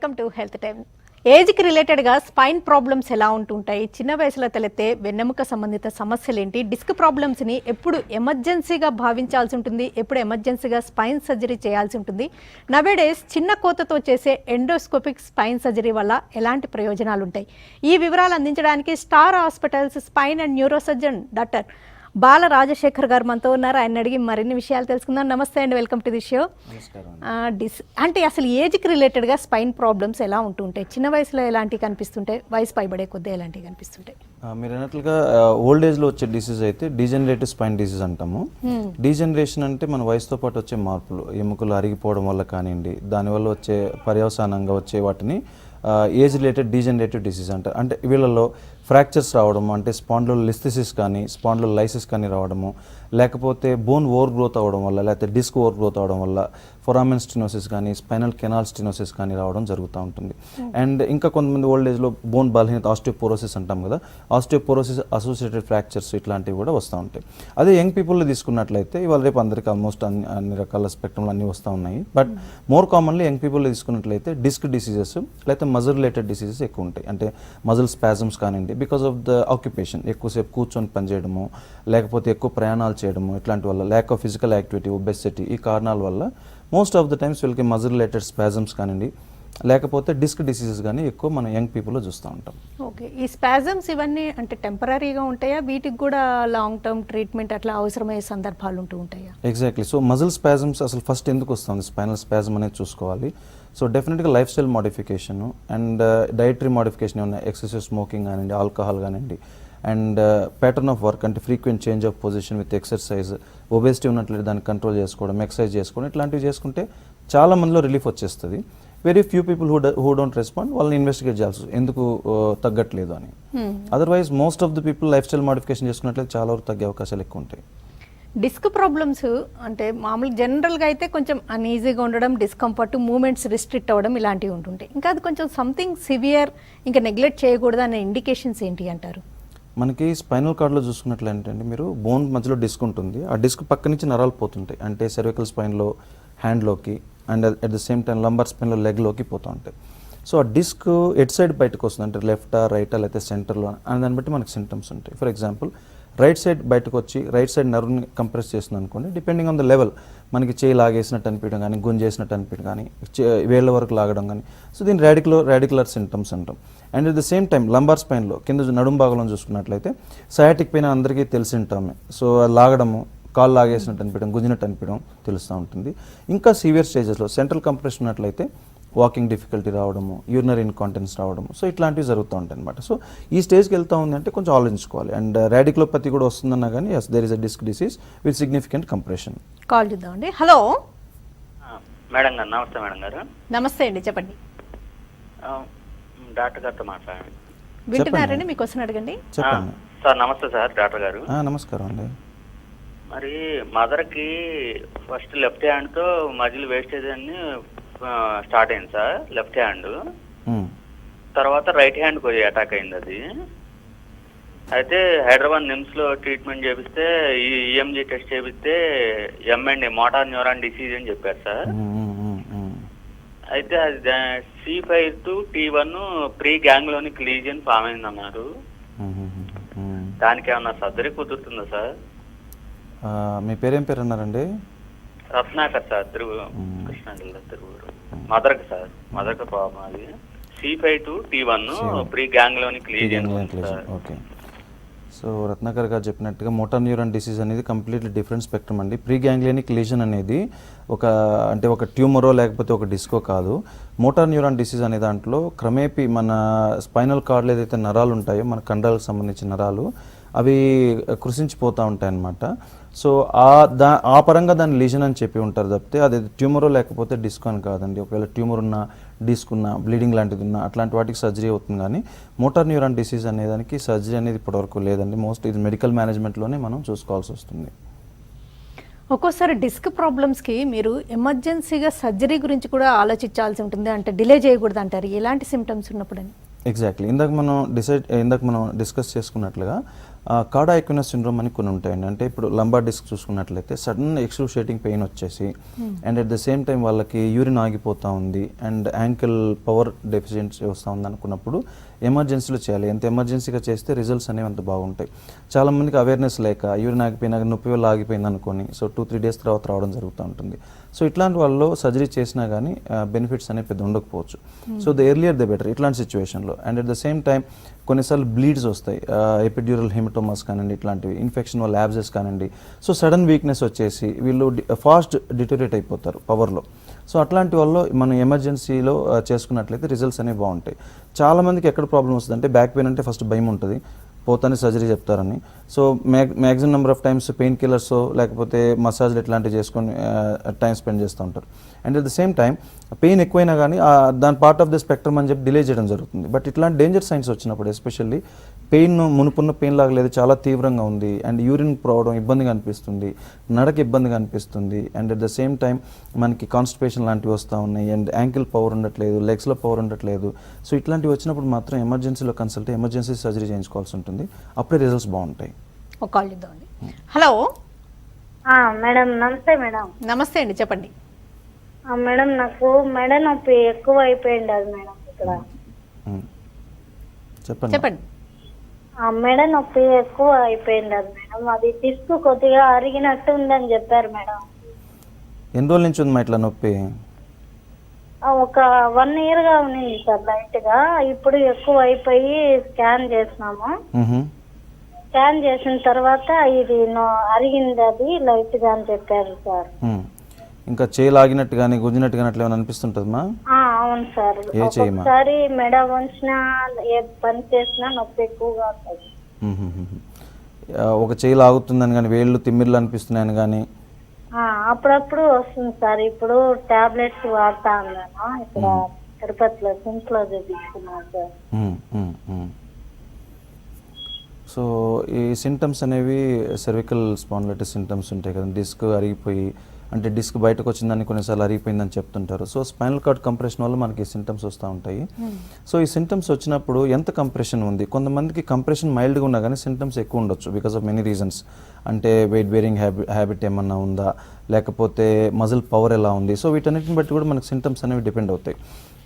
Welcome to health time. ఏజ్కి రిలేటెడ్గా spine problems ఎలా ఉంటుంటాయి, చిన్న వయసులో తలెత్తే వెన్నెముక సంబంధిత సమస్యలు ఏంటి, డిస్క్ ప్రాబ్లమ్స్ని ఎప్పుడు ఎమర్జెన్సీగా భావించాల్సి ఉంటుంది, ఎప్పుడు ఎమర్జెన్సీగా స్పైన్ సర్జరీ చేయాల్సి ఉంటుంది, నవేడేస్ చిన్న కోతతో చేసే ఎండోస్కోపిక్ స్పైన్ సర్జరీ వల్ల ఎలాంటి ప్రయోజనాలు ఉంటాయి, ఈ వివరాలు అందించడానికి Star Hospitals spine and neuro surgeon doctor Bala Rajasekhar గారు మనతో ఉన్నారు. ఆయన అడిగి మరిన్ని విషయాలు తెలుసుకుందాం. నమస్తే అండి, వెల్కమ్ టు ది షో. అంటే అసలు ఏజ్కి రిలేటెడ్గా స్పైన్ ప్రాబ్లమ్స్ ఎలా ఉంటుంటాయి, చిన్న వయసులో ఎలాంటివి కనిపిస్తుంటాయి, వయసు పైబడే కొద్దీ ఎలాంటివి కనిపిస్తుంటాయి? మీరు అన్నట్లుగా ఓల్డ్ ఏజ్లో వచ్చే డిసీజ్ అయితే డీజనరేటివ్ స్పైన్ డిసీజ్ అంటాము. డీజనరేషన్ అంటే మన వయసుతో పాటు వచ్చే మార్పులు, ఎముకలు అరిగిపోవడం వల్ల కానివ్వండి, దానివల్ల వచ్చే పర్యవసానంగా వచ్చే వాటిని ఏజ్ రిలేటెడ్ డీజనరేటివ్ డిసీజ్ అంటారు. అంటే వీళ్ళలో ఫ్రాక్చర్స్ రావడము, అంటే స్పాండ్లోలిస్థెసిస్ కానీ స్పాండ్లోలైసిస్ కానీ రావడము, లేకపోతే బోన్ ఓవర్ గ్రోత్ అవ్వడం వల్ల, లేకపోతే డిస్క్ ఓవర్ గ్రోత్ అవ్వడం వల్ల ఫొరామెన్ స్టినోసిస్ కానీ స్పైనల్ కెనాల్ స్టినోసిస్ కానీ రావడం జరుగుతూ ఉంటుంది. అండ్ ఇంకా కొంతమంది ఓల్డ్ ఏజ్లో బోన్ బలహీనత, ఆస్టియోపోరోసిస్ అంటాం కదా, ఆస్టియోపోరోసిస్ అసోసియేటెడ్ ఫ్రాక్చర్స్ ఇట్లాంటివి కూడా వస్తూ ఉంటాయి. అదే యంగ్ పీపుల్లో తీసుకున్నట్లయితే ఇవాళ రేపు అందరికీ ఆల్మోస్ట్ అన్ని రకాల స్పెక్ట్రంలో అన్నీ వస్తూ ఉన్నాయి. బట్ మోర్ కామన్లీ యంగ్ పీపుల్లో తీసుకున్నట్లయితే డిస్క్ డిసీజెస్ లేకపోతే మజిల్ రిలేటెడ్ డిసీజెస్ ఎక్కువ ఉంటాయి. అంటే మజిల్ స్పాజమ్స్ కానివ్వండి, బికాస్ ఆఫ్ ద ఆక్యుపేషన్, ఎక్కువసేపు కూర్చొని పనిచేయడము, లేకపోతే ఎక్కువ ప్రయాణాలు చేయడము, ఇట్లాంటి వల్ల lack of physical activity, obesity, ఈ కారణాల వల్ల మోస్ట్ ఆఫ్ ద టైమ్స్ వీళ్ళకి మజిల్ రిలేటెడ్ స్పాజమ్స్ కానివ్వండి, లేకపోతే డిస్క్ డిసీజెస్ కానీ ఎక్కువ మనం యంగ్ పీపుల్లో చూస్తూ ఉంటాం. ఓకే, ఈ స్పాజమ్స్ ఇవన్నీ అంటే టెంపరీగా ఉంటాయా, వీటికి కూడా లాంగ్ టర్మ్ ట్రీట్మెంట్ అట్లా అవసరమయ్యే సందర్భాలు ఉంటూ ఉంటాయా? ఎగ్జాక్ట్లీ. సో మజిల్ స్పాజమ్స్ అసలు ఫస్ట్ ఎందుకు వస్తుంది, స్పైనల్ స్పాజమ్ అనేది చూసుకోవాలి. సో డెఫినెట్గా life style modification and dietary modification ఏమన్నా, ఎక్సెసివ్ స్మోకింగ్ కానివ్వండి, ఆల్కహాల్ కానివ్వండి, అండ్ ప్యాటర్న్ ఆఫ్ వర్క్ అంటే frequent change of position with exercise, obesity ఉన్నట్లయితే దాన్ని కంట్రోల్ చేసుకోవడం, ఎక్సర్సైజ్ చేసుకోవడం, ఇట్లాంటివి చేసుకుంటే చాలా మందిలో రిలీఫ్ వచ్చేస్తుంది. Very few people who don't respond, వాళ్ళని ఇన్వెస్టిగేట్ చేయాల్సి ఎందుకు తగ్గట్లేదు అని. Otherwise most of the people life style modification చేసుకున్నట్లయితే చాలా వరకు తగ్గే అవకాశాలు ఎక్కువ ఉంటాయి. డిస్క్ ప్రాబ్లమ్స్ అంటే మామూలు జనరల్గా అయితే కొంచెం అన్ఈజీగా ఉండడం, డిస్కంఫర్ట్, మూమెంట్స్ రిస్ట్రిక్ట్ అవ్వడం ఇలాంటివి ఉంటుంటాయి. ఇంకా అది కొంచెం సంథింగ్ సివియర్, ఇంకా నెగ్లెక్ట్ చేయకూడదు అనే ఇండికేషన్స్ ఏంటి అంటారు? మనకి స్పైనల్ కార్డ్లో చూసుకున్నట్లయితే మీరు బోన్ మధ్యలో డిస్క్ ఉంటుంది, ఆ డిస్క్ పక్క నుంచి నరాలు పోతుంటాయి. అంటే సెర్వికల్ స్పైన్లో హ్యాండ్లోకి and at the same time lumbar స్పైన్లో లెగ్లోకి పోతూ ఉంటాయి. సో ఆ డిస్క్ ఎట్ సైడ్ బయటకు వస్తుంది, అంటే లెఫ్టా రైటా లేకపోతే సెంటర్లో అని దాన్ని బట్టి మనకి సింటమ్స్ ఉంటాయి. ఫర్ ఎగ్జాంపుల్ రైట్ సైడ్ బయటకు వచ్చి రైట్ సైడ్ నర్వ్ని కంప్రెస్ చేస్తుంది అనుకోండి, డిపెండింగ్ ఆన్ ద లెవెల్ మనకి చేయి లాగేసినట్టు అనిపించడం కానీ, గుంజేసినట్టు అనిపించడం కానీ, వేళ్ళ వరకు లాగడం కానీ, సో దీన్ని రాడికులర్ సింటమ్స్ అంటాం. And at the same time lumbar స్పైన్లో కింద నడుం భాగంలో చూసుకున్నట్లయితే సయాటిక్ పెయిన్ అందరికీ తెలిసి ఉంటామే. సో లాగడము, కాళ్ళు లాగేసినట్టు అనిపించడం, గుంజినట్టు అనిపించడం తెలుస్తూ ఉంటుంది. ఇంకా సివియర్ స్టేజెస్లో సెంట్రల్ కంప్రెషన్ ఉన్నట్లయితే వాకింగ్ డిఫికల్టీ రావడము, యూరినరీ ఇన్కాంటినెన్స్ రావడము, సో ఇట్లాంటివి జరుగుతూ ఉంటాయి అనమాట. సో ఈ స్టేజ్కి వెళ్తూ ఉందంటే కొంచెం ఆలోచించుకోవాలి. అండ్ రాడికులోపతి కూడా వస్తుందన్నా కానీ yes there is a disc disease with significant compression. Call చూద్దామండి. హలో మేడం గారు, నమస్తే మేడం గారు. నమస్తే అండి, చెప్పండి. డాక్టర్ గారితో మాట్లాడండి. వింటున్నారండి, మీ క్వశ్చన్ అడగండి. చెప్పండి సార్. నమస్తే సార్, డాక్టర్ గారు. నమస్కారం అండి. మరి మదర్కి ఫస్ట్ లెఫ్ట్ హ్యాండ్తో మజిల్ వేస్టేజ్ అని స్టార్ట్ అయింది సార్, లెఫ్ట్ హ్యాండ్. తర్వాత రైట్ హ్యాండ్కి వచ్చి అటాక్ అయింది అది. అయితే హైదరాబాద్ నిమ్స్లో ట్రీట్మెంట్ చేపిస్తే ఈఎంజీ టెస్ట్ చేపిస్తే ఎంఎండి మోటార్ న్యూరాన్ డిసీజ్ అని చెప్పారు సార్. అయితే అది C5 to T1 preganglionic lesion form అయిందన్నారు. దానికి ఏమన్నా సర్జరీ కుదురుతుందా సార్? మీ పేరేం పేరు అన్నారండి? రత్నాకర్ సార్, కృష్ణా జిల్లా తిరువూరు. మదర్కి సార్, మదర్కి ప్రాబ్లం అది. C5 to T1 preganglionic lesion. Okay. So Ratnakar గారు చెప్పినట్టుగా మోటార్ న్యూరాన్ డిసీజ్ అనేది కంప్లీట్లీ డిఫరెంట్ స్పెక్ట్రమ్ అండి. ప్రీ గ్యాంగ్లియనిక్ లీజన్ అనేది ఒక ట్యూమరో లేకపోతే ఒక డిస్కో కాదు. మోటార్ న్యూరాన్ డిసీజ్ అనే దాంట్లో క్రమేపీ మన స్పైనల్ కార్డ్లో ఏదైతే నరాలు ఉంటాయో, మన కండరాలకు సంబంధించిన నరాలు, అవి కృషించిపోతూ ఉంటాయి అన్నమాట. సో ఆ పరంగా దాన్ని లీజన్ అని చెప్పి ఉంటారు తప్పితే అది ట్యూమరో లేకపోతే డిస్క్ అని కాదండి. ఒకవేళ ట్యూమర్ ఉన్నా, డిస్క్ ఉన్నా, బ్లీడింగ్ లాంటిది ఉన్నా అట్లాంటి వాటికి సర్జరీ అవుతుంది. కానీ మోటార్ న్యూరాన్ డిసీజ్ అనేదానికి సర్జరీ అనేది ఇప్పటివరకు లేదండి. మోస్ట్ ఇది మెడికల్ మేనేజ్మెంట్లోనే మనం చూసుకోవాల్సి వస్తుంది. ఒక్కోసారి డిస్క్ ప్రాబ్లమ్స్కి మీరు ఎమర్జెన్సీగా సర్జరీ గురించి కూడా ఆలోచించాల్సి ఉంటుంది, అంటే డిలే చేయకూడదు అంటారు. ఎలాంటి సిమ్టమ్స్ ఉన్నప్పుడు అని? ఎగ్జాక్ట్లీ. ఇందాక మనం డిస్కస్ చేసుకున్నట్లుగా కాడా ఎక్వినస్ సిండ్రోమ్ అని కొన్ని ఉంటాయండి. అంటే ఇప్పుడు లంబార్ డిస్క్ చూసుకున్నట్లయితే సడన్ ఎక్స్క్రూషియేటింగ్ పెయిన్ వచ్చేసి and at the same time వాళ్ళకి యూరిన్ ఆగిపోతూ ఉంది అండ్ యాంకిల్ పవర్ డెఫిషియన్సీ వస్తూ ఉంది అనుకున్నప్పుడు ఎమర్జెన్సీలో చేయాలి. ఎంత ఎమర్జెన్సీగా చేస్తే రిజల్ట్స్ అనేవి అంత బాగుంటాయి. చాలామందికి అవేర్నెస్ లేక యూరిన్ ఆగిపోయినా నొప్పి వల్ల ఆగిపోయింది అనుకొని సో 2-3 డేస్ తర్వాత రావడం జరుగుతూ ఉంటుంది. సో ఇట్లాంటి వాళ్ళలో సర్జరీ చేసినా కానీ బెనిఫిట్స్ అనేవి పెద్ద ఉండకపోవచ్చు. So the earlier the better ఇట్లాంటి సిచ్యువేషన్లో. And at the same time కొన్నిసార్లు బ్లీడ్స్ వస్తాయి, ఎపిడ్యూరల్ హెమటోమాస్ కానివ్వండి, ఇట్లాంటివి ఇన్ఫెక్షన్ వల్ల యాబ్సెస్ కానివ్వండి. సో సడన్ వీక్నెస్ వచ్చేసి వీళ్ళు ఫాస్ట్ డిటోరేట్ అయిపోతారు పవర్లో. సో అట్లాంటి వాళ్ళు మనం ఎమర్జెన్సీలో చేసుకున్నట్లయితే రిజల్ట్స్ అనేవి బాగుంటాయి. చాలామందికి ఎక్కడ ప్రాబ్లం వస్తుంది అంటే బ్యాక్ పెయిన్ అంటే ఫస్ట్ భయం ఉంటుంది, పోతానే సర్జరీ చెప్తారని. So maximum number of times pain killers లేకపోతే మసాజ్లు ఇట్లాంటివి చేసుకొని టైం స్పెండ్ చేస్తూ ఉంటారు. And at the same time pain ఎక్కువైనా కానీ దాని పార్ట్ ఆఫ్ ద స్పెక్ట్రమ్ అని చెప్పి డిలే చేయడం జరుగుతుంది. బట్ ఇట్లాంటి డేంజర్ సైన్స్ వచ్చినప్పుడు ఎస్పెషల్లీ పెయిన్ మునుపున్న పెయిన్ లాగా లేదు, చాలా తీవ్రంగా ఉంది అండ్ యూరిన్ పోవడం ఇబ్బందిగా అనిపిస్తుంది, నడక ఇబ్బందిగా అనిపిస్తుంది and at the same time మనకి కాన్స్టిపేషన్ లాంటివి వస్తూ ఉన్నాయి అండ్ యాంకిల్ పవర్ ఉండట్లేదు, లెగ్స్లో పవర్ ఉండట్లేదు. సో ఇట్లాంటివి వచ్చినప్పుడు మాత్రం ఎమర్జెన్సీలో కన్సల్ట్ ఎమర్జెన్సీ సర్జరీ చేయించుకోవాల్సి ఉంటుంది. అప్పుడే రిజల్ట్స్ బాగుంటాయి. ఒక కాల్ ఇద్దామండి. హలో మేడం నమస్తే మేడం. నమస్తే అండి, చెప్పండి. మేడం నాకు మెడ నొప్పి ఎక్కువ అయిపోయింది అది మేడం ఇక్కడ. చెప్పండి. మెడ నొప్పి ఎక్కువ అయిపోయింది అది మేడం. అది డిస్క్ కొద్దిగా అరిగినట్టు ఉందని చెప్పారు మేడం. ఎన్ని రోజుల నుంచి ఉందమ్మా ఇట్లా నొప్పి? ఒక 1 year గా ఉంది సార్ లైట్ గా. ఇప్పుడు ఎక్కువ అయిపోయి స్కాన్ చేసినాము. స్కాన్ చేసిన తర్వాత ఇది అరిగింది అది లైట్ గా అని చెప్పారు సార్. ఇంకా చేయి లాగినట్టు కానీ గుంజినట్టు కానీ అట్లా ఏమైనా అనిపిస్తుంటుందమ్మా? అవును సార్. ఒకసారి మెడ వంచినా ఏ పని చేసినా నొప్పి ఎక్కువగా ఉంటుంది. ఒక చేయి లాగుతుందని కానీ వేళ్ళు తిమ్మిర్లు అనిపిస్తున్నాయని కానీ? అప్పుడప్పుడు వస్తుంది సార్. ఇప్పుడు టాబ్లెట్స్ వాడతా ఉన్నాను. ఇక్కడ తిరుపతిలో సింట్లో చూపించుకున్నాను సార్. సో ఈ సింటమ్స్ అనేవి సెర్వికల్ స్పాండిలైటిస్ సింటమ్స్ ఉంటాయి కదా, డిస్క్ అరిగిపోయి అంటే డిస్క్ బయటకు వచ్చిందని కొన్నిసార్లు అరిగిపోయిందని చెప్తుంటారు. సో స్పైనల్ కార్డ్ కంప్రెషన్ వల్ల మనకి సింటమ్స్ వస్తూ ఉంటాయి. సో ఈ సింటమ్స్ వచ్చినప్పుడు ఎంత కంప్రెషన్ ఉంది, కొంతమందికి కంప్రెషన్ మైల్డ్గా ఉన్నా కానీ సింటమ్స్ ఎక్కువ ఉండొచ్చు బికాస్ ఆఫ్ మెనీ రీజన్స్. అంటే వెయిట్ బేరింగ్ హ్యాబిట్ ఏమన్నా ఉందా, లేకపోతే మజిల్ పవర్ ఎలా ఉంది. సో వీటన్నిటిని బట్టి కూడా మనకి సింటమ్స్ అనేవి డిపెండ్ అవుతాయి.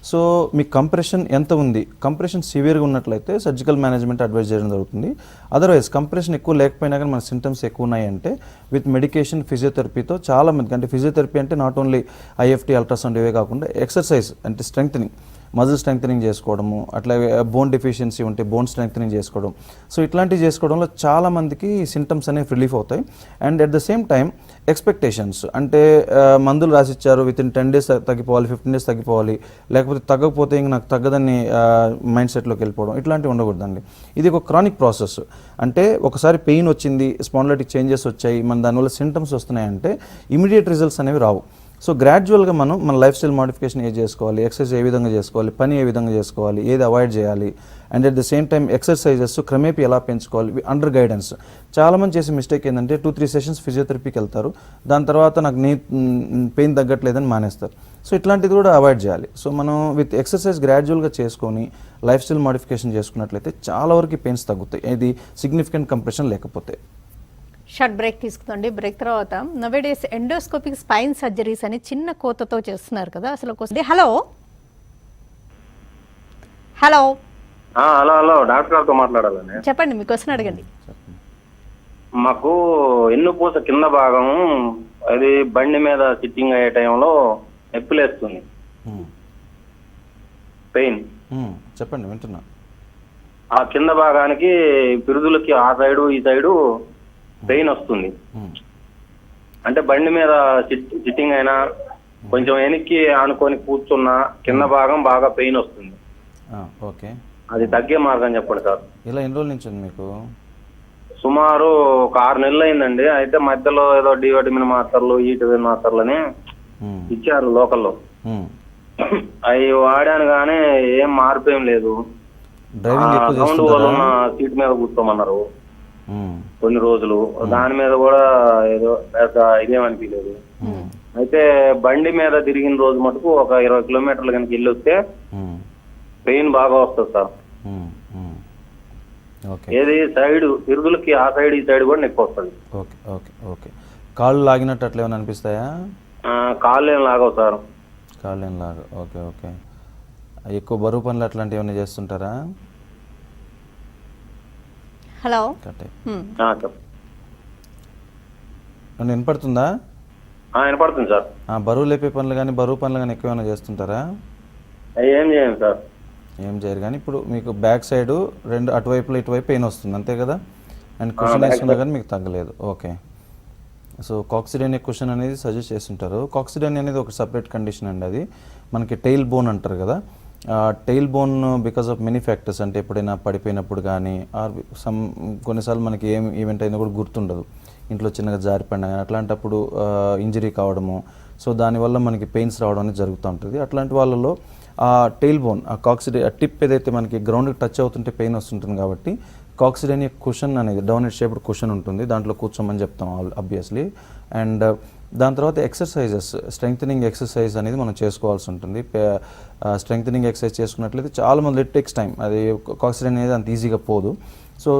సో మీ కంప్రెషన్ ఎంత ఉంది, కంప్రెషన్ సివియర్గా ఉన్నట్లయితే సర్జికల్ మేనేజ్మెంట్ అడ్వైజ్ చేయడం జరుగుతుంది. అదర్వైజ్ కంప్రెషన్ ఎక్కువ లేకపోయినా కానీ మన సింటమ్స్ ఎక్కువ ఉన్నాయి అంటే విత్ మెడికేషన్ ఫిజియోథెరపీతో చాలా మందికి, అంటే ఫిజియోథెరపీ అంటే నాట్ ఓన్లీ ఐఎఫ్టీ అల్ట్రాసౌండ్ ఇవే కాకుండా ఎక్సర్సైజ్ అంటే స్ట్రెంగ్తనింగ్, మజిల్ స్ట్రెంగ్తనింగ్ చేసుకోవడము, అట్లాగే బోన్ డెఫిషియన్సీ ఉంటే బోన్ స్ట్రెంగ్తనింగ్ చేసుకోవడం. సో ఇట్లాంటివి చేసుకోవడంలో చాలామందికి సింటమ్స్ అనేవి రిలీఫ్ అవుతాయి. And at the same time expectations అంటే మందులు రాసిచ్చారు వితిన్ 10 days తగ్గిపోవాలి, 15 days తగ్గిపోవాలి, లేకపోతే తగ్గకపోతే ఇంక నాకు తగ్గదని మైండ్ సెట్లోకి వెళ్ళిపోవడం, ఇట్లాంటివి ఉండకూడదండి. ఇది ఒక క్రానిక్ ప్రాసెస్. అంటే ఒకసారి పెయిన్ వచ్చింది, స్పాండిలైటిక్ చేంజెస్ వచ్చాయి, మన దానివల్ల సింటమ్స్ వస్తున్నాయంటే ఇమీడియట్ రిజల్ట్స్ అనేవి రావు. సో గ్రాడ్యువల్గా మనం మన లైఫ్ స్టైల్ మోడిఫికేషన్ ఏది చేసుకోవాలి, ఎక్సర్సైజ్ ఏ విధంగా చేసుకోవాలి, పని ఏ విధంగా చేసుకోవాలి, ఏది అవాయిడ్ చేయాలి, and at the same time exercises క్రమేపీ ఎలా పెంచుకోవాలి అండర్ గైడెన్స్. చాలామంది చేసే మిస్టేక్ ఏంటంటే 2-3 sessions ఫిజియోథెరపీకి వెళ్తారు, దాని తర్వాత నాకు పెయిన్ తగ్గట్లేదని మానేస్తారు. సో ఇట్లాంటిది కూడా అవాయిడ్ చేయాలి. సో మనం విత్ ఎక్సర్సైజ్ గ్రాడ్యువల్గా చేసుకొని లైఫ్ స్టైల్ మోడిఫికేషన్ చేసుకున్నట్లయితే చాలా వరకు పెయిన్స్ తగ్గుతాయి, ఇది సిగ్నిఫికెంట్ కంప్రెషన్ లేకపోతే. షార్ట్ బ్రేక్ తీసుకుందండి. బ్రేక్ తర్వాత నవేడేస్ ఎండోస్కోపిక్ స్పైన్ సర్జరీస్ అని చిన్న కోతతో చేస్తున్నారు కదా, అసలు hello hello hello hello doctor గారితో మాట్లాడాలని. చెప్పండి, మీ క్వశ్చన్ అడగండి. మాకు ఎన్నుపూస కింద భాగం అది బండి మీద సిట్టింగ్ అయ్యే టైంలో నొప్పిలేస్తుంది, పెయిన్. చెప్పండి, వింటున్నా. ఆ కింద భాగానికి పిరుదులకి ఆ సైడు ఈ సైడు పెయిన్ వస్తుంది. అంటే బండి మీద సిట్టింగ్ అయినా కొంచెం వెనక్కి ఆనుకొని కూర్చున్నా కింద భాగం బాగా పెయిన్ వస్తుంది. ఓకే, అది తగ్గే మార్గం చెప్పండి సార్. ఇలా ఎన్ని రోజుల నుంచి ఉంది మీకు? సుమారు ఒక 6 నెలలు అయిందండి. అయితే మధ్యలో ఏదో డి విటమిన్ మాత్రలు, ఈ విటమిన్ మాత్రలని ఇచ్చారు లోకల్లో. అవి వాడాను కానీ ఏం మార్పు ఏం లేదు. సౌండ్ వల్ల సీట్ మీద కూర్చోమన్నారు కొన్ని రోజులు, దాని మీద కూడా ఏదో ఇదేమనిపించలేదు. అయితే బండి మీద తిరిగిన రోజు మటుకు ఒక 20 kilometers కనుక వెళ్ళి వస్తే పెయిన్ బాగా వస్తుంది సార్. ఓకే ఏది సైడ్ ఇరుదులకి ఆ సైడ్ ఈ సైడ్ కూడా నొప్పి వస్తుంది. ఓకే ఓకే ఓకే కాళ్ళు లాగినట్టు అట్లా ఏమైనా అనిపిస్తాయా? కాళ్ళు ఏం లాగవు సార్. కాళ్ళు ఏం లాగ. ఓకే ఓకే ఎక్కువ బరువు పనులు అట్లాంటివి ఏమైనా చేస్తుంటారా? హలో కట్టే చెప్పు. వినపడుతుందా? వినపడుతుంది సార్. బరువు లేపే పనులు కానీ బరువు పనులు కానీ ఎక్కువ ఏమైనా చేస్తుంటారా? ఏం చేయండి సార్. ఏం చేయరు కానీ ఇప్పుడు మీకు బ్యాక్ సైడ్ రెండు అటువైపులో ఇటువైపు పెయిన్ వస్తుంది అంతే కదా? అండ్ కుషన్ వేసుకున్నా కానీ మీకు తగ్గలేదు. ఓకే సో కాక్సిడేనియా కుషన్ అనేది సజెస్ట్ చేస్తుంటారు. కాక్సిడేనియా అనేది ఒక సపరేట్ కండిషన్ అండి. అది మనకి టెయిల్ బోన్ అంటారు కదా, tail bone because of many factors, అంటే ఎప్పుడైనా పడిపోయినప్పుడు కానీ ఆర్ కొన్నిసార్లు మనకి ఏం ఈవెంట్ అయినా కూడా గుర్తుండదు, ఇంట్లో చిన్నగా జారిపడినా కానీ అట్లాంటప్పుడు ఇంజరీ కావడము, సో దానివల్ల మనకి పెయిన్స్ రావడం అనేది జరుగుతూ ఉంటుంది. అట్లాంటి వాళ్ళలో ఆ టెయిల్ బోన్ ఆ టిప్ ఏదైతే మనకి గ్రౌండ్కి టచ్ అవుతుంటే పెయిన్ వస్తుంటుంది కాబట్టి కాక్సిడేనియా కుషన్ అనేది డౌనెట్ షేప్డ్ కుషన్ ఉంటుంది, దాంట్లో కూర్చోమని చెప్తాం ఆబ్వియస్లీ. అండ్ దాని తర్వాత ఎక్సర్సైజెస్, స్ట్రెంగ్థనింగ్ ఎక్సర్సైజ్ అనేది మనం చేసుకోవాల్సి ఉంటుంది. స్ట్రెంగ్థనింగ్ ఎక్సర్సైజ్ చేసుకున్నట్లయితే చాలామంది ఇట్ టేక్స్ టైం, అది కాక్సిడేనియా అనేది అంత ఈజీగా పోదు. సో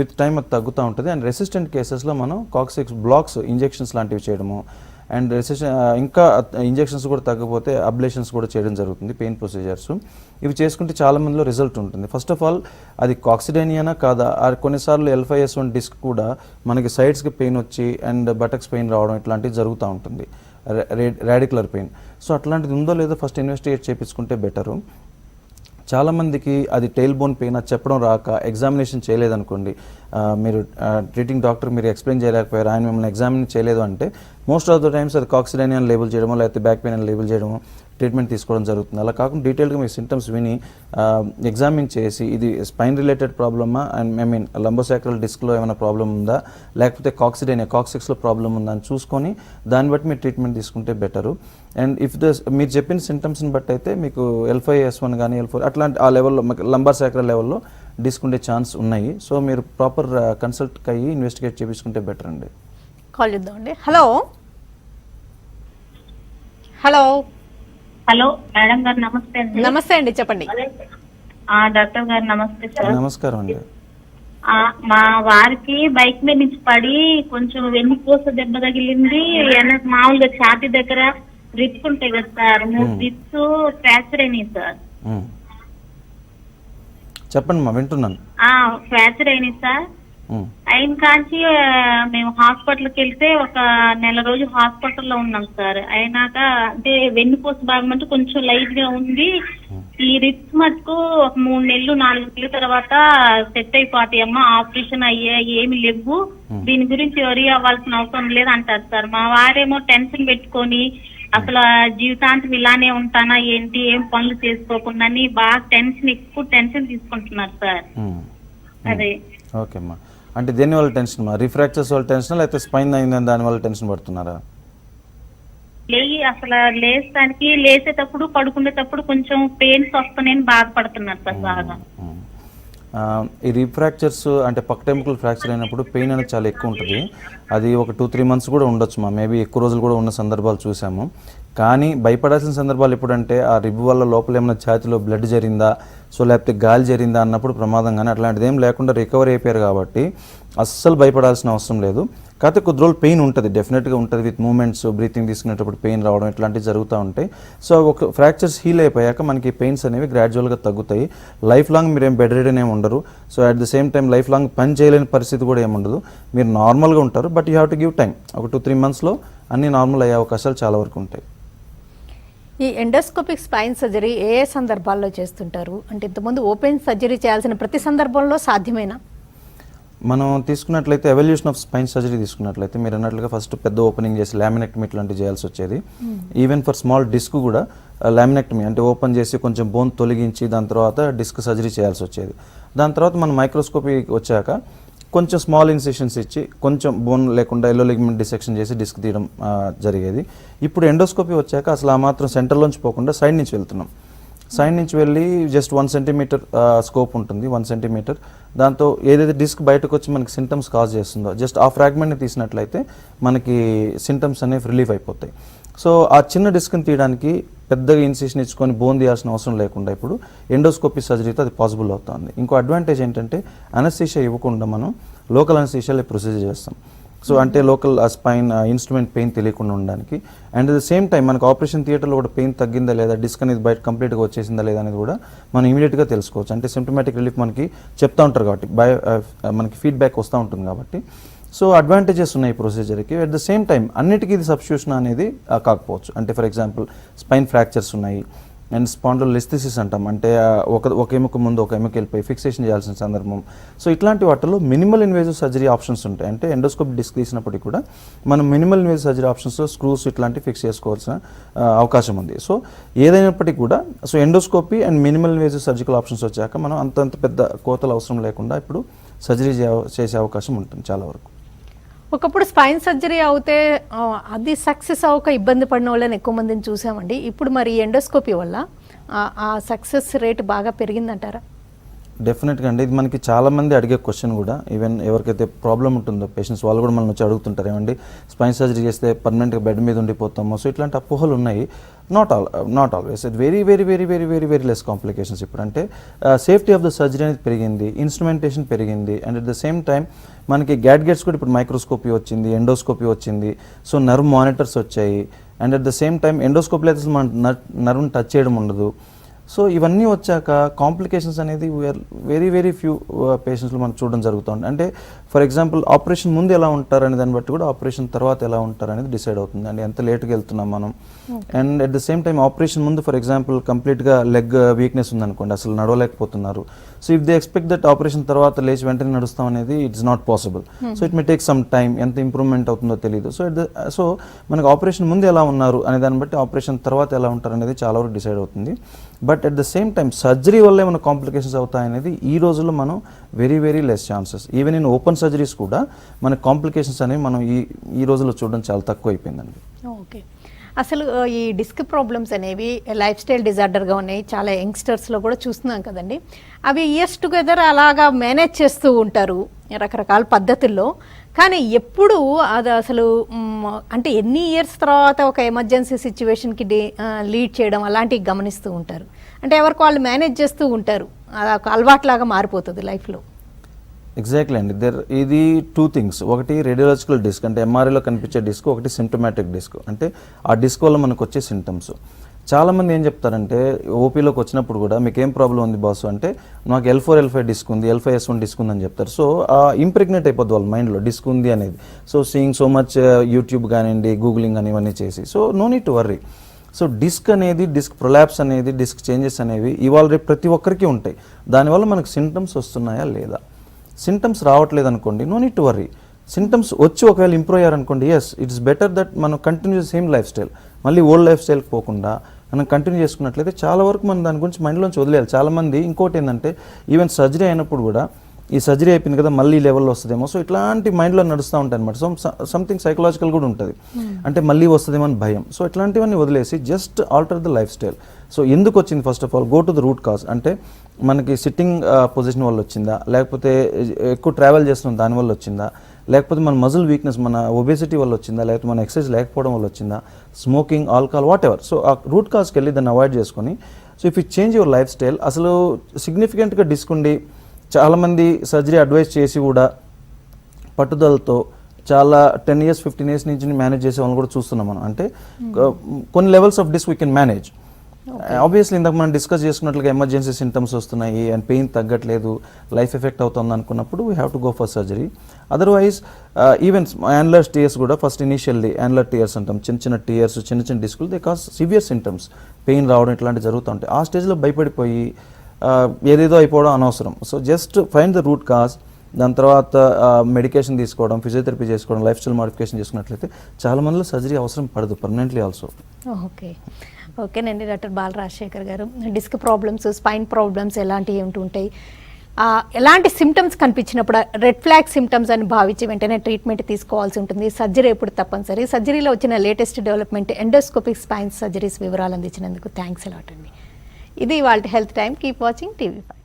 విత్ టైం అది తగ్గుతూ ఉంటుంది. అండ్ రెసిస్టెంట్ కేసెస్లో మనం కాక్సిక్స్ బ్లాక్స్ ఇంజెక్షన్స్ లాంటివి చేయడము, అండ్ ఇంకా ఇంజెక్షన్స్ కూడా తగ్గకపోతే అబ్లేషన్స్ కూడా చేయడం జరుగుతుంది, పెయిన్ ప్రొసీజర్స్. ఇవి చేసుకుంటే చాలా మందిలో రిజల్ట్ ఉంటుంది. ఫస్ట్ ఆఫ్ ఆల్ అది కాక్సిడేనియానా కాదా, కొన్నిసార్లు L5S1 డిస్క్ కూడా మనకి సైడ్స్కి పెయిన్ వచ్చి అండ్ బటక్స్ పెయిన్ రావడం ఇట్లాంటివి జరుగుతూ ఉంటుంది, రాడిక్యులర్ పెయిన్. సో అట్లాంటిది ఉందో లేదో ఫస్ట్ ఇన్వెస్టిగేట్ చేయించుకుంటే బెటరు. చాలామందికి అది టెయిల్ బోన్ పెయిన్ అది చెప్పడం రాక ఎగ్జామినేషన్ చేయలేదనుకోండి, మీరు ట్రీటింగ్ డాక్టర్ మీరు ఎక్స్ప్లెయిన్ చేయలేకపోయారు, ఆయన మిమ్మల్ని ఎగ్జామిన్ చేయలేదు అంటే మోస్ట్ ఆఫ్ ద టైమ్స్ అది కాక్సిడేనియా అని లేబుల్ చేయడమో లేకపోతే బ్యాక్ పెయిన్ అని లేబుల్ చేయడమో ట్రీట్మెంట్ తీసుకోవడం జరుగుతుంది. అలా కాకుండా డీటెయిల్గా మీ సింటమ్స్ విని ఎగ్జామిన్ చేసి ఇది స్పైన్ రిలేటెడ్ ప్రాబ్లమా అండ్ లంబోసాక్రల్ డిస్క్లో ఏమైనా ప్రాబ్లం ఉందా లేకపోతే కాక్సిక్స్లో ప్రాబ్లం ఉందా అని చూసుకొని దాన్ని బట్టి మీరు ట్రీట్మెంట్ తీసుకుంటే బెటరు. అండ్ మీరు చెప్పిన సింటమ్స్ని బట్టి అయితే మీకు L5S1 కానీ L4 అట్లాంటి ఆ లెవెల్లో లంబార్ సాక్రల్ లెవెల్లో డిస్క్ ఉండే ఛాన్స్ ఉన్నాయి. సో మీరు ప్రాపర్ కన్సల్ట్కి అయ్యి ఇన్వెస్టిగేట్ చేయించుకుంటే బెటర్ అండి. కాల్ చేద్దామండి. హలో హలో హలో మేడం గారు నమస్తే అండి. నమస్తే అండి, చెప్పండి. డాక్టర్ గారు నమస్తే సార్. నమస్కారం అండి. మా వారికి బైక్ మీద నుంచి పడి కొంచెం వెన్నుపూస దెబ్బ తగిలింది, మామూలుగా ఛాతీ దగ్గర రిప్స్ ఉంటాయి కదా సార్, 3 రిప్స్ ఫ్రాక్చర్ అయినాయి సార్. చెప్పండి మా వింటున్నాను. ఫ్రాక్చర్ అయినాయి సార్. అయిన కాంచి మేము హాస్పిటల్కి వెళ్తే ఒక నెల రోజు హాస్పిటల్లో ఉన్నాం సార్. అయినాక అంటే వెన్నుపూస భాగం అంటే కొంచెం లైట్ గా ఉంది, ఈ రిప్స్ మటుకు ఒక 3 నెలలు 4 నెలల తర్వాత సెట్ అయిపోతాయమ్మా, ఆపరేషన్ అయ్యే ఏమి లేవు, దీని గురించి వరి అవ్వాల్సిన అవసరం లేదు అంటారు సార్. మా వారేమో టెన్షన్ పెట్టుకొని అసలు జీవితాంతం ఇలానే ఉంటానా ఏంటి, ఏం పనులు చేసుకోకుండా బాగా ఎక్కువ టెన్షన్ తీసుకుంటున్నారు సార్. అదే ఓకే అమ్మా, అంటే దేని వల్ల టెన్షన్ మా రిఫ్రాక్చర్స్ వల్ల టెన్షన్ లేకపోతే స్పైన్ అయిందని దాని వల్ల టెన్షన్ పడుతున్నారా? అసలు లేసేటప్పుడు పడుకునేటప్పుడు కొంచెం పెయిన్స్ వస్తున్నాయని బాధపడుతున్నారు సార్ బాగా. ఈ రిఫ్రాక్చర్స్ అంటే పక్టెంపుల్ ఫ్రాక్చర్ అయినప్పుడు పెయిన్ అనేది చాలా ఎక్కువ ఉంటుంది. అది ఒక 2-3 మంత్స్ కూడా ఉండొచ్చు మా, మేబీ ఎక్కువ రోజులు కూడా ఉన్న సందర్భాలు చూసాము. కానీ భయపడాల్సిన సందర్భాలు ఎప్పుడంటే ఆ రిబ్ వల్ల లోపల ఏమైనా ఛాతీలో బ్లడ్ జరిగిందా, సో లేకపోతే గాలి జరిగిందా అన్నప్పుడు ప్రమాదం. కానీ అట్లాంటిది ఏం లేకుండా రికవరీ అయిపోయారు కాబట్టి అస్సలు భయపడాల్సిన అవసరం లేదు. కాకపోతే కొద్ది రోజులు పెయిన్ ఉంటుంది, డెఫినెట్గా ఉంటుంది, విత్ మూమెంట్స్ బ్రీతింగ్ తీసుకునేటప్పుడు పెయిన్ రావడం ఇట్లాంటివి జరుగుతూ ఉంటాయి. సో ఒక ఫ్రాక్చర్స్ హీల్ అయిపోయాక మనకి పెయిన్స్ అనేవి గ్రాడ్యువల్గా తగ్గుతాయి. లైఫ్ లాంగ్ మీరు ఏం బెడ్ రిడన్ ఏమి ఉండరు. So at the same time life long పని చేయలేని పరిస్థితి కూడా ఏముండదు, మీరు నార్మల్గా ఉంటారు. But you have to give time, ఒక 2-3 మంత్స్లో అన్నీ నార్మల్ అయ్యే అవకాశాలు చాలా వరకు ఉంటాయి. ఈ ఎండోస్కోపిక్ స్పైన్ సర్జరీ ఏ సందర్భాల్లో చేస్తుంటారు? అంటే ఇంతకుముందు ఓపెన్ సర్జరీ చేయాల్సిన ప్రతి సందర్భంలో సాధ్యమేనా? మనం తీసుకున్నట్లయితే ఎవల్యూషన్ ఆఫ్ స్పైన్ సర్జరీ తీసుకున్నట్లయితే మీరు అన్నట్లుగా ఫస్ట్ పెద్ద ఓపెనింగ్ చేసి లామినెక్టమీ ఇట్లాంటివి చేయాల్సి వచ్చేది. ఈవెన్ ఫర్ స్మాల్ డిస్క్ కూడా లామినెక్టమీ అంటే ఓపెన్ చేసి కొంచెం బోన్ తొలగించి దాని తర్వాత డిస్క్ సర్జరీ చేయాల్సి వచ్చేది. దాని తర్వాత మనం మైక్రోస్కోపీ వచ్చాక కొంచెం స్మాల్ ఇన్సిషన్స్ ఇచ్చి కొంచెం బోన్ లేకుండా ఎల్లో లిగమెంట్ డిసెక్షన్ చేసి డిస్క్ తీయడం జరిగేది. ఇప్పుడు ఎండోస్కోపీ వచ్చాక అసలు ఆ మాత్రం సెంటర్లోంచి పోకుండా సైడ్ నుంచి వెళ్తున్నాం. సైడ్ నుంచి వెళ్ళి జస్ట్ 1 సెంటీమీటర్ స్కోప్ ఉంటుంది, 1 సెంటీమీటర్. దాంతో ఏదైతే డిస్క్ బయటకు వచ్చి మనకి సింటమ్స్ కాజ్ చేస్తుందో జస్ట్ ఆ ఫ్రాగ్మెంట్ని తీసినట్లయితే మనకి సింటమ్స్ అనేవి రిలీఫ్ అయిపోతాయి. సో ఆ చిన్న డిస్క్ని తీయడానికి పెద్దగా ఇన్సిషన్ ఇచ్చుకొని బోన్ తీయాల్సిన అవసరం లేకుండా ఇప్పుడు ఎండోస్కోపీ సర్జరీతో అది పాసిబుల్ అవుతుంది. ఇంకో అడ్వాంటేజ్ ఏంటంటే అనస్థీషియా ఇవ్వకుండా మనం లోకల్ అనస్థీషియాలో ప్రొసీజర్ చేస్తాం. సో అంటే లోకల్ స్పైన్ ఇన్స్ట్రుమెంట్ పెయిన్ తెలియకుండా ఉండడానికి, and at the same time మనకు ఆపరేషన్ థియేటర్లో కూడా పెయిన్ తగ్గిందా లేదా, డిస్క్ అనేది బయట కంప్లీట్గా వచ్చేసిందా లేదా అనేది కూడా మనం ఇమీడియట్గా తెలుసుకోవచ్చు. అంటే సిమ్టమాటిక్ రిలీఫ్ మనకి చెప్తా ఉంటారు కాబట్టి మనకి ఫీడ్బ్యాక్ వస్తూ ఉంటుంది కాబట్టి. సో అడ్వాంటేజెస్ ఉన్నాయి ఈ ప్రొసీజర్కి. అట్ ద సేమ్ టైం అన్నిటికీ ఇది సబ్స్టిట్యూషన్ అనేది కాకపోవచ్చు. అంటే ఫర్ ఎగ్జాంపుల్ స్పైన్ ఫ్రాక్చర్స్ ఉన్నాయి, అండ్ స్పాండిలోలిస్థెసిస్ అంటాం, అంటే ఒక ఎముక ముందు ఒక ఎముక వెళ్ళిపోయి ఫిక్సేషన్ చేయాల్సిన సందర్భం. సో ఇట్లాంటి వాటిలో మినిమల్ ఇన్వేజివ్ సర్జరీ ఆప్షన్స్ ఉంటాయి. అంటే ఎండోస్కోప్ డిస్క్ తీసినప్పటికీ కూడా మనం మినిమల్ ఇన్వేజివ్ సర్జరీ ఆప్షన్స్లో స్క్రూస్ ఇట్లాంటివి ఫిక్స్ చేసుకోవాల్సిన అవకాశం ఉంది. సో ఏదైనప్పటికీ కూడా so endoscopy and minimal invasive surgical options వచ్చాక మనం అంతంత పెద్ద కోతలు అవసరం లేకుండా ఇప్పుడు సర్జరీ చేసే అవకాశం ఉంటుంది చాలా వరకు. ఒకప్పుడు స్పైన్ సర్జరీ అవుతే అది సక్సెస్ అవ్వక ఇబ్బంది పడిన వాళ్ళని ఎక్కువ మందిని చూసామండి. ఇప్పుడు మరి ఎండోస్కోపీ వల్ల ఆ సక్సెస్ రేట్ బాగా పెరిగిందంటారా? డెఫినెట్గా అండి. ఇది మనకి చాలామంది అడిగే క్వశ్చన్ కూడా. ఈవెన్ ఎవరికైతే ప్రాబ్లం ఉంటుందో పేషెంట్స్ వాళ్ళు కూడా మనం వచ్చి అడుగుతుంటారు, ఏమండి స్పైన్ సర్జరీ చేస్తే పర్మనెంట్గా బెడ్ మీద ఉండిపోతామో. సో ఇట్లాంటి అపోహలు ఉన్నాయి. Not always. It very very very very very very less complications. ఇప్పుడు అంటే సేఫ్టీ ఆఫ్ ద సర్జరీ అనేది పెరిగింది, ఇన్స్ట్రుమెంటేషన్ పెరిగింది, and at the same time మనకి గ్యాడ్గెట్స్ కూడా ఇప్పుడు మైక్రోస్కోపీ వచ్చింది, ఎండోస్కోపీ వచ్చింది, సో నర్వ్ మానిటర్స్ వచ్చాయి, and at the same time ఎండోస్కోపీలో అయితే మన నర్వ్ని టచ్ చేయడం ఉండదు. సో ఇవన్నీ వచ్చాక కాంప్లికేషన్స్ అనేది వీఆర్ వెరీ వెరీ ఫ్యూ పేషెంట్స్లో మనం చూడడం జరుగుతుంది. అంటే ఫర్ ఎగ్జాంపుల్ ఆపరేషన్ ముందు ఎలా ఉంటారు అనే దాన్ని బట్టి కూడా ఆపరేషన్ తర్వాత ఎలా ఉంటారు అనేది డిసైడ్ అవుతుంది. అంటే ఎంత లేట్గా వెళ్తున్నాం మనం, and at the same time operation ముందు ఫర్ ఎగ్జాంపుల్ కంప్లీట్గా లెగ్ వీక్నెస్ ఉందనుకోండి, అసలు నడవలేకపోతున్నారు. So if they expect that operation తర్వాత లేచి వెంటనే నడుస్తాం అనేది it's not possible. So it may take some time, ఎంత ఇంప్రూవ్మెంట్ అవుతుందో తెలియదు. సో మనకు ఆపరేషన్ ముందు ఎలా ఉన్నారు అనే దాన్ని బట్టి ఆపరేషన్ తర్వాత ఎలా ఉంటారు అనేది చాలా వరకు డిసైడ్ అవుతుంది. But at the same time surgery వల్ల ఏమైనా కాంప్లికేషన్స్ అవుతాయనేది ఈ రోజుల్లో మనం very very less chances. Even in open surgeries కూడా మన కాంప్లికేషన్స్ అనేవి మనం ఈ రోజుల్లో చూడడం చాలా తక్కువ అయిపోయిందండి. ఓకే. అసలు ఈ డిస్క్ ప్రాబ్లమ్స్ అనేవి లైఫ్ స్టైల్ డిజార్డర్గా ఉన్నాయి. చాలా యంగ్స్టర్స్లో కూడా చూస్తున్నాం కదండి. అవి ఇయర్స్ టుగెదర్ అలాగా మేనేజ్ చేస్తూ ఉంటారు రకరకాల పద్ధతుల్లో. కానీ ఎప్పుడు అది అసలు అంటే ఎన్ని ఇయర్స్ తర్వాత ఒక ఎమర్జెన్సీ సిచ్యువేషన్కి లీడ్ చేయడం అలాంటివి గమనిస్తూ ఉంటారు. అంటే ఎవరికి వాళ్ళు మేనేజ్ చేస్తూ ఉంటారు, అది ఒక అలవాట్లాగా మారిపోతుంది లైఫ్లో. ఎగ్జాక్ట్లీ అండి. ఇది టూ థింగ్స్. ఒకటి రేడియోలాజికల్ డిస్క్ అంటే ఎంఆర్ఐలో కనిపించే డిస్క్, ఒకటి సిమ్టమాటిక్ డిస్క్ అంటే ఆ డిస్క్ వల్ల మనకు వచ్చే సింటమ్స్. చాలామంది ఏం చెప్తారంటే ఓపీలోకి వచ్చినప్పుడు కూడా మీకు ఏం ప్రాబ్లం ఉంది బాసు అంటే నాకు L4 L5 డిస్క్ ఉంది, L5 S1 డిస్క్ ఉందని చెప్తారు. సో ఇంప్రెగ్నేట్ అయిపోద్ది వాళ్ళ మైండ్లో డిస్క్ ఉంది అనేది. So seeing so much YouTube కానివ్వండి, గూగులింగ్ అని ఇవన్నీ చేసి. So no need to worry. So disc అనేది, డిస్క్ ప్రొలాప్స్ అనేది, డిస్క్ చేంజెస్ అనేవి ఇవాళ రేపు ప్రతి ఒక్కరికి ఉంటాయి. దానివల్ల మనకు సింటమ్స్ వస్తున్నాయా లేదా, సింటమ్స్ రావట్లేదు అనుకోండి, no need to worry. Symptoms వచ్చి ఒకవేళ ఇంప్రూవ్ అయ్యారనుకోండి, ఎస్ ఇట్స్ బెటర్ దట్ మనం కంటిన్యూ సేమ్ లైఫ్ స్టైల్, మళ్ళీ ఓల్డ్ లైఫ్ స్టైల్కి పోకుండా మనం కంటిన్యూ చేసుకున్నట్లయితే చాలా వరకు మనం దాని గురించి మైండ్లోంచి వదిలేయాలి. చాలామంది ఇంకోటి ఏంటంటే ఈవెన్ సర్జరీ అయినప్పుడు కూడా ఈ సర్జరీ అయిపోయింది కదా మళ్ళీ లెవెల్లో వస్తుందేమో, సో ఇట్లాంటి మైండ్లో నడుస్తూ ఉంటాయి అనమాట. సో సంథింగ్ సైకలాజికల్ కూడా ఉంటుంది, అంటే మళ్ళీ వస్తుందేమో అని భయం. సో ఇట్లాంటివన్నీ వదిలేసి just alter the lifestyle. So ఎందుకు వచ్చింది first of all go to the root cause. అంటే మనకి సిట్టింగ్ పొజిషన్ వల్ల వచ్చిందా, లేకపోతే ఎక్కువ ట్రావెల్ చేస్తున్నాం దానివల్ల వచ్చిందా, లేకపోతే మన మజిల్ వీక్నెస్, మన ఒబేసిటీ వల్ల వచ్చిందా, లేకపోతే మన ఎక్సర్సైజ్ లేకపోవడం వల్ల వచ్చిందా, smoking, alcohol, what ever. So ఆ రూట్ కాజ్కి వెళ్ళి దాన్ని అవాయిడ్ చేసుకొని, so if you change your life style, అసలు సిగ్నిఫికెంట్గా డిస్క్ ఉండి చాలామంది సర్జరీ అడ్వైస్ చేసి కూడా పట్టుదలతో చాలా 10 years 15 years నుంచి మేనేజ్ చేసే వాళ్ళని కూడా చూస్తున్నాం మనం. అంటే కొన్ని levels of disc we can manage. Obviously ఇందాక మనం డిస్కస్ చేసుకున్నట్లుగా ఎమర్జెన్సీ సింటమ్స్ వస్తున్నాయి అండ్ పెయిన్ తగ్గట్లేదు, లైఫ్ ఎఫెక్ట్ అవుతుంది అనుకున్నప్పుడు we have to go for surgery. Otherwise even annular tears కూడా ఫస్ట్ ఇనిషియల్లీ యాన్యులర్ టీయర్స్ అంటాం, చిన్న టీయర్స్, చిన్న డిస్కులు, they cause severe symptoms, pain రావడం ఇట్లాంటివి జరుగుతూ ఉంటాయి. ఆ స్టేజ్లో భయపడిపోయి ఏదేదో అయిపోవడం అనవసరం. So just find the root cause, దాని తర్వాత మెడికేషన్ తీసుకోవడం, ఫిజియోథెరపీ చేసుకోవడం, లైఫ్ స్టైల్ మోడిఫికేషన్ చేసుకున్నట్లయితే చాలా మందిలో సర్జరీ అవసరం పడదు పర్మనెంట్లీ ఆల్సో. ఓకేనండి. డాక్టర్ బాల రాజశేఖర్ గారు, డిస్క్ ప్రాబ్లమ్స్, స్పైన్ ప్రాబ్లమ్స్ ఎలాంటివి ఉంటుంటాయి, ఎలాంటి సిమ్టమ్స్ కనిపించినప్పుడు రెడ్ ఫ్లాగ్ సిమ్టమ్స్ అని భావించి వెంటనే ట్రీట్మెంట్ తీసుకోవాల్సి ఉంటుంది, సర్జరీ ఎప్పుడు తప్పనిసరి, సర్జరీలో వచ్చిన latest development, endoscopic spine surgeries వివరాలు అందించినందుకు థ్యాంక్స్ అలాట్ అండి. ఇది వాళ్ళ health time. Keep watching TV5.